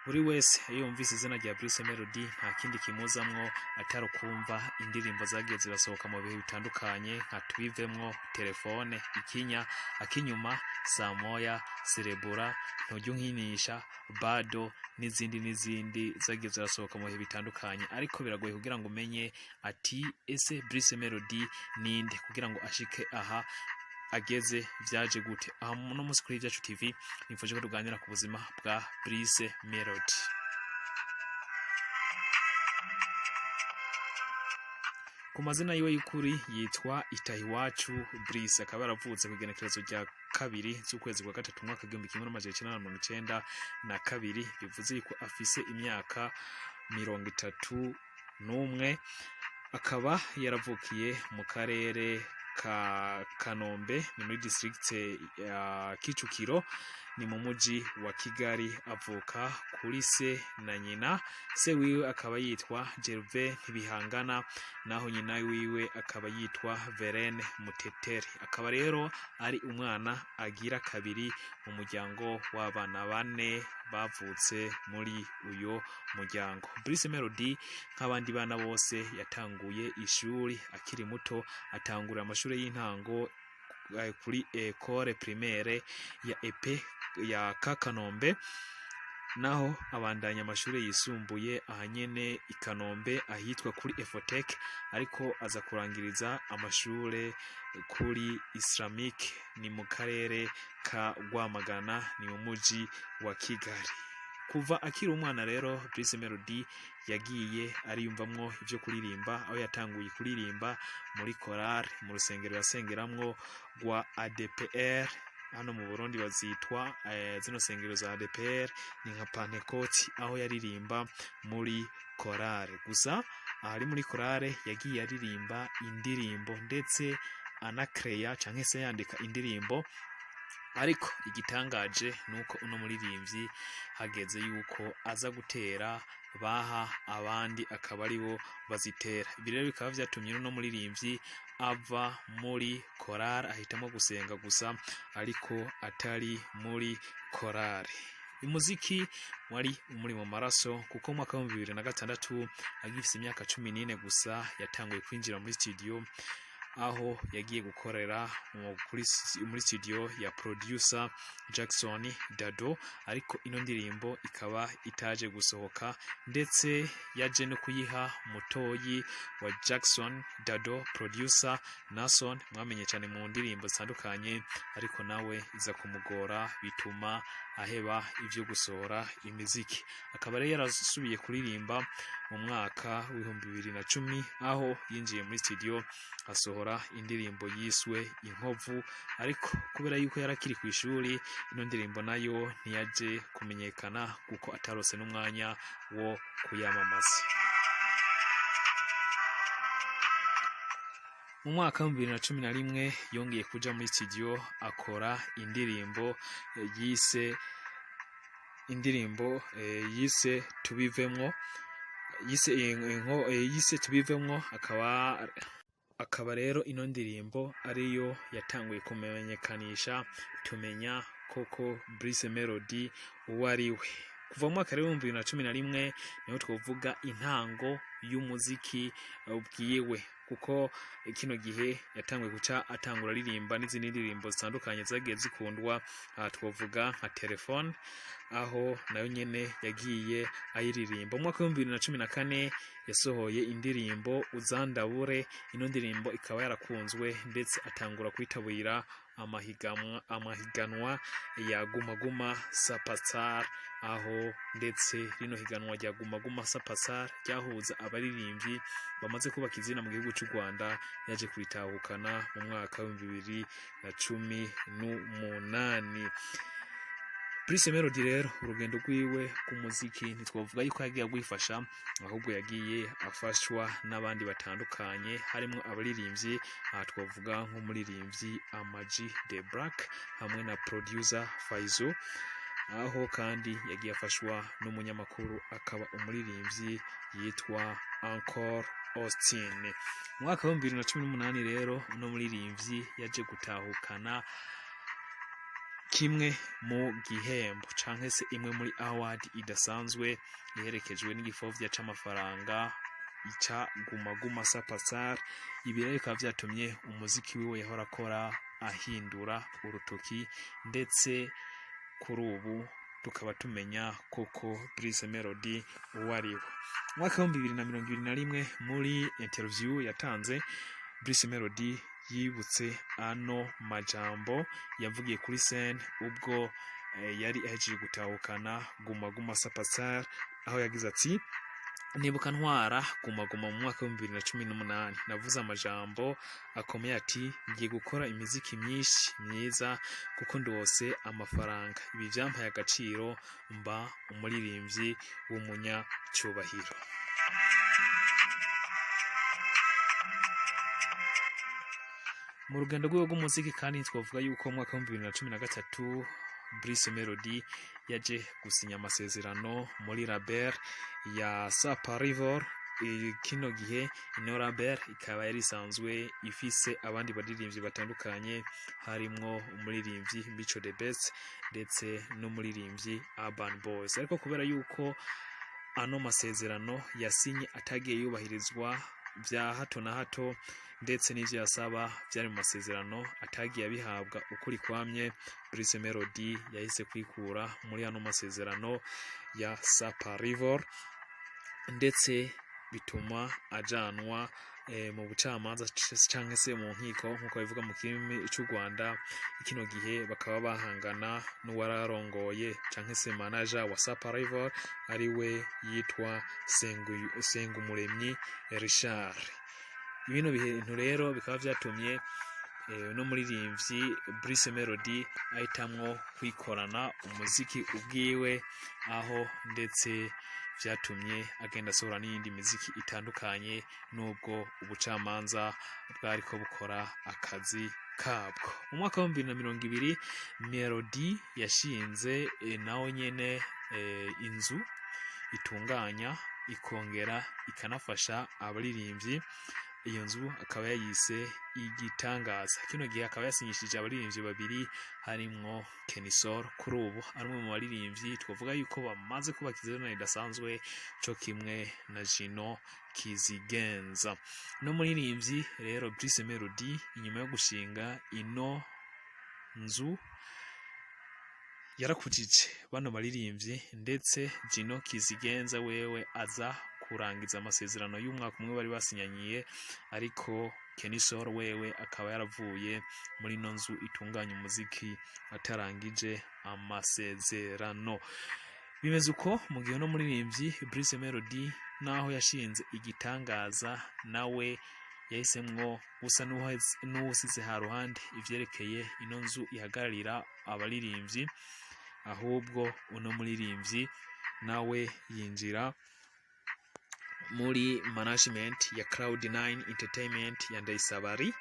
buri wese iyo yumvise izina rya Bruce Melody nta kindi kimuzamwo atari kumva indirimbo zagiye zirasohoka mu bihe bitandukanye nka Tubivemwo, Telefone, Ikinya, Akinyuma, Samoya, Serebura, Ntujya unkinisha, Bado n'izindi zagiye zirasohoka mu bihe bitandukanye, ariko biragoye kugira ngo umenye ati ese Bruce Melody ninde kugira ngo ashike aha ageze vyaje gute. Aha no musi kuri Vyacu TV nifuje ko tuganira ku buzima bwa Bruce Melody. Ku mazina yiwe y'ukuri yitwa Itahiwacu Bruce, akaba yaravutse ku igenekerezo rya 2 z'ukwezi kwa 3 umwaka 1992, bivuze ko afise imyaka 31. Akaba yaravukiye mu karere ka Kanombe, ni muri district ya Kicukiro, ni mu muji wa Kigali. Avuka kuri se na nyina. Se wiwe akaba yitwa Gerve Ntibihangana, naho nyina wiwe akaba yitwa Verene Muteteri. Akaba rero ari umwana agira kabiri mu muryango w'abana 4 bavutse muri uyo muryango. Bruce Melody nk'abandi bana bose yatanguye ishuri akiri muto, atangura amashuri y'intango kuri école primaire ya EP ya Kanombe, naho abandanya amashuri yisumbuye ahanyene i Kanombe ahitwa kuri Efotec, ariko aza kurangiriza amashuri kuri Islamic ni mu karere ka Rwamagana, ni mu muji wa Kigali. Kuva akiri umwana rero Bruce Melody yagiye ariyumvamwo ivyo kuririmba, aho yatanguye kuririmba muri chorale mu rusengero yasengeramwo rwa ADPR. Hano mu Burundi bazitwa zino sengero za ADPR ni nka Pentecote, aho yaririmba muri chorale. Gusa ahari muri chorale yagiye aririmba indirimbo ndetse anakreya canke se yandika indirimbo, ariko igitangaje nuko uno muririmbyi hageze yuko aza gutera baha abandi akaba ari bo bazitera. Ibi rero bikaba vyatumye uno muririmbyi ava muri chorale ahitamo gusenga gusa, ariko atari muri chorale. Umuziki wari umuri mu maraso, kuko mu mwaka wa 2006 agifise imyaka 14 gusa yatanguye kwinjira muri studio, aho yagiye gukorera muri studio ya producer Jackson Dado, ariko ino ndirimbo ikaba itaje gusohoka, ndetse yaje no kuyiha mutoyi wa Jackson Dado, producer Nason, mwamenye cyane mu ndirimbo zitandukanye, ariko nawe iza kumugora bituma aheba ivyo gusohora imiziki. Akaba rero yarasubiye kuririmba mu mwaka wa 2010, aho yinjiye muri studio asohora indirimbo yiswe Inkovu, ariko kubera yuko yarakiri ku ishuri ino ndirimbo nayo ntiyaje kumenyekana kuko atarose n'umwanya wo kuyamamaza. Mu mwaka wa 2011 yongeye kuja muri studio akora indirimbo yise Tubivemwo, yise Tubivemwo. Akaba rero ino ndirimbo ariyo yatanguye kumenyekanisha, tumenya koko Bruce Melody uwo ari we. Kuva mu mwaka wa 2011 niho twovuga intango y'umuziki ubwiwe, kuko kino gihe yatanguye guca atangura aririmba n'izindi ndirimbo zitandukanye zagiye zikundwa. Twovuga nka Telefone, aho nayo nyene yagiye ayiririmba. Mu mwaka wa 2014 yasohoye indirimbo Uzandabure. Ino ndirimbo ikaba yarakunzwe, ndetse atangura kwitabira amahiganwa ya Guma Sapasar, aho ndetse rino higanwa rya Guma Sapasar ryahuza abaririmbyi bamaze kubaka izina mu gihugu cy'u Rwanda, yaje kwitahukana mu mwaka wa 2018. Bruce Melody rero urugendo rwiwe ku muziki ntitwavuga yuko yagiye gwifasha, ahubwo yagiye afashwa n'abandi batandukanye, harimo abaririmbyi. Twavuga nk'umuririmbyi Amaji The Black hamwe na producer Faizo, aho kandi yagiye afashwa n'umunyamakuru akaba umuririmbyi yitwa Encore Austin. Mu mwaka wa 2018 rero uno muririmbyi yaje gutahukana kimwe mu gihembo canke se imwe muri award idasanzwe iherekejwe n'igifovya c'amafaranga ica Guma Guma Superstar. Ibi rero bikaba vyatumye umuziki wiwe yahora akora ahindura urutoki, ndetse kuri ubu tukaba tumenya koko Bruce Melody uwo ari we. Mwaka wa 2021 muri interview yatanze, Bruce Melody yibutse ano majambo yavugiye kuri scene ubwo yari ahejeje gutahukana Guma Guma Superstar, aho yagize ati: nibuka ntwara Guma Guma mu mwaka wa 2018 navuze amajambo akomeye ati ngiye gukora imiziki myinshi myiza kuko ndose amafaranga. Ibi vyampaye agaciro, mba umuririmbyi w'umunyacyubahiro. Mu rugendo rw'iwe rw'umuziki kandi twavuga yuko mu mwaka wa 2013 Bruce Melody yaje gusinya amasezerano muri label ya Sapa River. Kino gihe ino label ikaba yari isanzwe ifise abandi baririmbyi batandukanye, harimwo umuririmbyi Mico the Best ndetse n'umuririmbyi Urban Boys. Ariko kubera yuko ano masezerano yasinye atagiye yubahirizwa vya hato na hato, ndetse n'ivyo yasaba vyari mu masezerano atagiye abihabwa ukuri kwamye, Bruce Melody yahise kwikura muri ano masezerano ya Sapa River, ndetse bituma ajanwa mu bucamanza canke se mu nkiko nkuko bivuga mu kirimi cy'u Rwanda. Kino gihe bakaba bahangana n'uwararongoye canke se manager wa Sapa River ari we yitwa Sengumuremyi Richard. Ibino bintu rero bikaba vyatumye no muririmbyi Bruce Melody ahitamwo kwikorana umuziki ubwiwe, aho ndetse vyatumye agenda asohora n'iyindi miziki itandukanye nubwo ubucamanza bwariko bukora akazi kabwo. Mu mwaka wa 2020 Melody yashinze nawe nyene inzu itunganya ikongera ikanafasha abaririmbyi. Iyo nzu akaba yayise Igitangaza. Kino gihe akaba yasinyishije abaririmbyi babiri, harimwo Kenisol kuri ubu ari umwe mu baririmbyi twavuga yuko bamaze kubaka izina ridasanzwe, co kimwe na Jino Kizigenza. No muririmbyi rero Bruce Melody inyuma yo gushinga ino nzu yarakujije bano baririmbyi, ndetse Jino Kizigenza wewe aza kurangiza amasezerano y'umwaka umwe bari basinyanyiye, ariko Kenisol wewe akaba yaravuye muri no nzu itunganya umuziki atarangije amasezerano. Bimeze uko mu gihe no muririmbyi Bruce Melody naho yashinze Igitangaza, nawe yahisemwo gusa n'uwusize ha ruhande ivyerekeye ino nzu ihagararira abaririmbyi, ahubwo uno muririmbyi nawe yinjira muri management ya Cloud9 Entertainment ya Ndayisabari.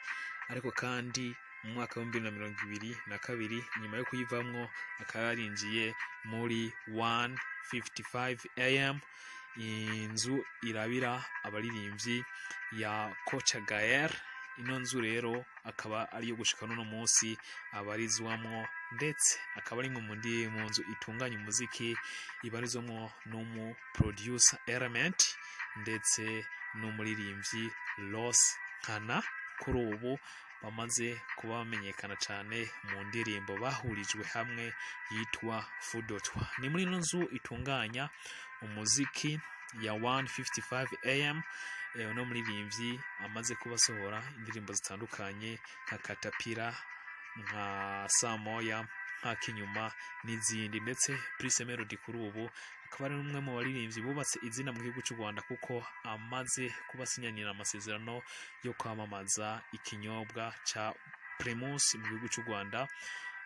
Ariko kandi mu mwaka wa 2022 nyuma yo kuyivamwo akaba yarinjiye muri 155 AM, inzu irabira abaririmbyi ya Coach Agere. Ino nzu rero akaba ariyo gushika no munsi abarizwamwo, ndetse akaba ari mu nzu itunganya umuziki ibarizwamwo n'umu producer Element ndetse n'umuririmbyi Los Nkana. Kuri ubu bamaze kuba bamenyekana cyane mu ndirimbo bahurijwe hamwe yitwa Fudotwa. Ni muri ino nzu itunganya umuziki ya 155 AM. No muririmbyi amaze kubasohora indirimbo zitandukanye nka Katapira, nka Samoya, nka Kinyuma n'izindi, ndetse Bruce Melody kuri ubu akaba ari umwe mu baririmbyi bubatse izina mu gihugu cy'u Rwanda, kuko amaze kubasinyanira amasezerano yo kwamamaza ikinyobwa ca Primus mu gihugu cy'u Rwanda,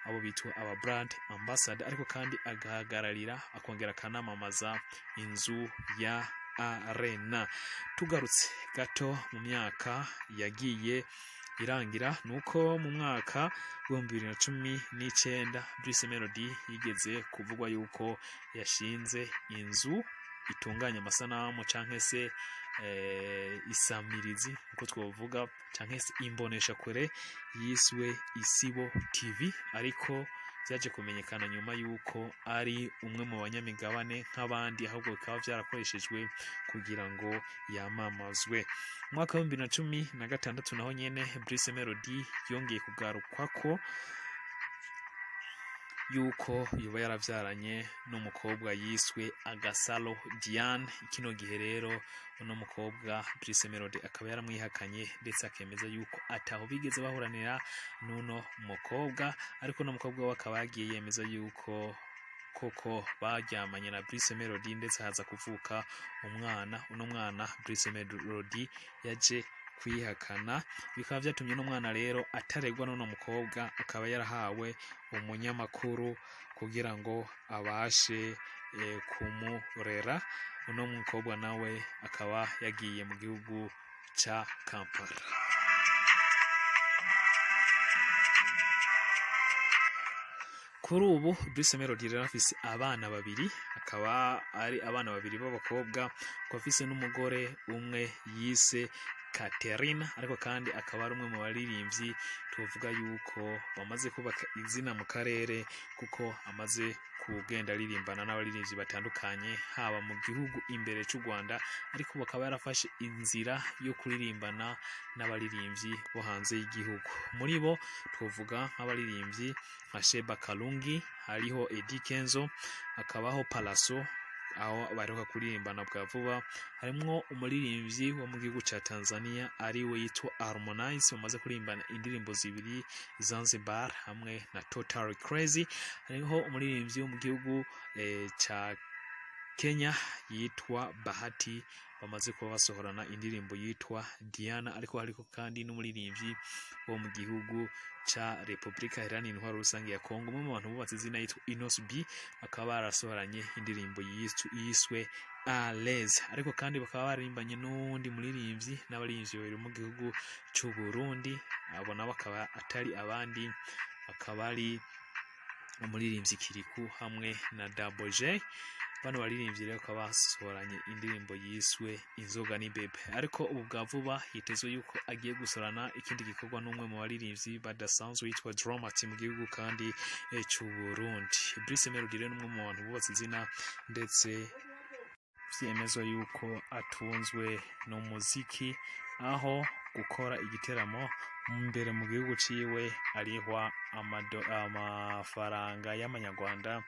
abo bitwa aba brand ambassador, ariko kandi agahagararira akongera akanamamaza inzu ya Arena. Tugarutse gato mu myaka yagiye irangira, nuko mu mwaka wa 2019 Bruce Melody yigeze kuvugwa yuko yashinze inzu itunganya amasanamu canke se isamirizi uko twovuga, canke se imbonesha kure yiswe Isibo TV, ariko vyaje kumenyekana nyuma yuko ari umwe mu banyamigabane nk'abandi, ahubwo bikaba vyarakoreshejwe kugira ngo yamamazwe. Mu mwaka wa 2016 naho nyene Bruce Melody yongeye kugarukwako yuko yoba yaravyaranye n'umukobwa yiswe Agasaro Diane. Kino gihe rero uno mukobwa Bruce Melody akaba yaramwihakanye ndetse akemeza yuko ataho bigeze bahuranira n'uno mukobwa, ariko no mukobwa we akaba yagiye yemeza yuko koko baryamanye na Bruce Melody ndetse haza kuvuka umwana. Uno mwana Bruce Melody yaje kwihakana, bikaba vyatumye n'umwana rero ataregwa n'uno mukobwa, akaba yarahawe umunyamakuru kugira ngo abashe kumurera. Uno mukobwa nawe akaba yagiye mu gihugu ca Kampala. Kuri ubu Bruce Melody rero afise abana babiri, akaba ari abana babiri b'abakobwa, ko afise n'umugore umwe yise Katerina, ariko kandi akaba ari umwe mu baririmbyi tuvuga yuko bamaze kubaka izina mu karere, kuko amaze kugenda aririmbana n'abaririmbyi batandukanye haba mu gihugu imbere cy'u Rwanda, ariko bakaba yarafashe inzira yo kuririmbana n'abaririmbyi bo hanze y'igihugu. Muri bo tuvuga nk'abaririmbyi nka Sheba Kalungi, hariho Eddie Kenzo, akabaho Palaso aho baheruka kuririmbana bwa vuba, harimwo umuririmbyi wo mu gihugu ca Tanzania ari we yitwa Harmonize, bamaze kurimbana indirimbo zibiri Zanzibar hamwe na Total Crazy. Hariho umuririmbyi wo mu gihugu ca Kenya yitwa Bahati, bamaze kuba basohorana indirimbo yitwa Diana, ariko hariko kandi n'umuririmbyi wo mu gihugu cha Republika Iharanira Intwaro Rusange ya Kongo, mu bantu bubatse izina yitwa Inos B, bakaba barasohoranye indirimbo yiswe Ageze. Ariko kandi bakaba baririmbanye n'undi muririmbyi n'abaririmbyi bari mu gihugu cy'u Burundi, abo nabo bakaba atari abandi, akaba ari umuririmbyi Kiriku hamwe na Double J. Bano baririmbyi rero bakaba basohoranye indirimbo yiswe Inzoga ni Bebe, ariko ubu bwa vuba hitezwe yuko agiye gusorana ikindi gikorwa n'umwe mu baririmbyi badasanzwe yitwa Dramati mu gihugu kandi cy'u Burundi. Bruce Melody rero n'umwe mu bantu bubatse izina ndetse vyemezwa yuko atunzwe n'umuziki, aho gukora igiteramo mbere mu gihugu ciwe arihwa amafaranga y'amanyarwanda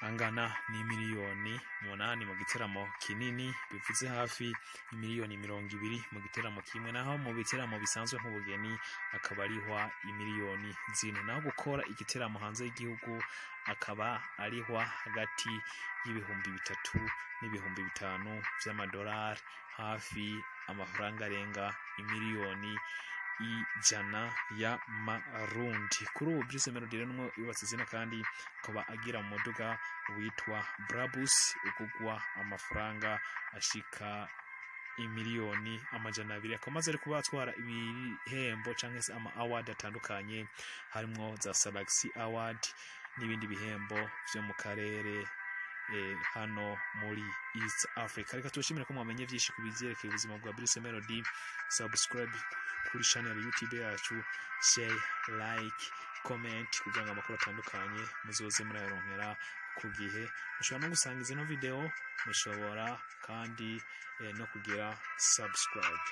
angana n'imiliyoni 8 mu giteramo kinini, bivuze hafi imiliyoni 200 mu giteramo kimwe, naho mu biteramo bisanzwe nk'ubugeni akaba arihwa imiliyoni 4. Naho gukora igiteramo hanze y'igihugu akaba arihwa hagati y'ibihumbi 3 n'ibihumbi 5 by'amadolari, hafi amafaranga arenga imiliyoni 100 y'amarundi. Kuri ubu Bruce Melody rero n'umwe yubatse izina kandi akaba agira mu muduga witwa Brabus, ugugwa amafaranga ashika imiliyoni 200. Akamaze ari kuba atwara ibihembo cyangwa se ama award atandukanye, harimo za Salaxy Award n'ibindi bihembo byo mu karere hano muri East Africa. Reka tushimire ko mwamenye byinshi kubizyerekeye ubuzima bwa Bruce Melody. Subscribe kuri channel YouTube yacu, share, like, comment kugira ngo amakuru atandukanye muzoze murayaronkera ku gihe. Mushobora no gusangiza ino video, mushobora kandi no kugira subscribe.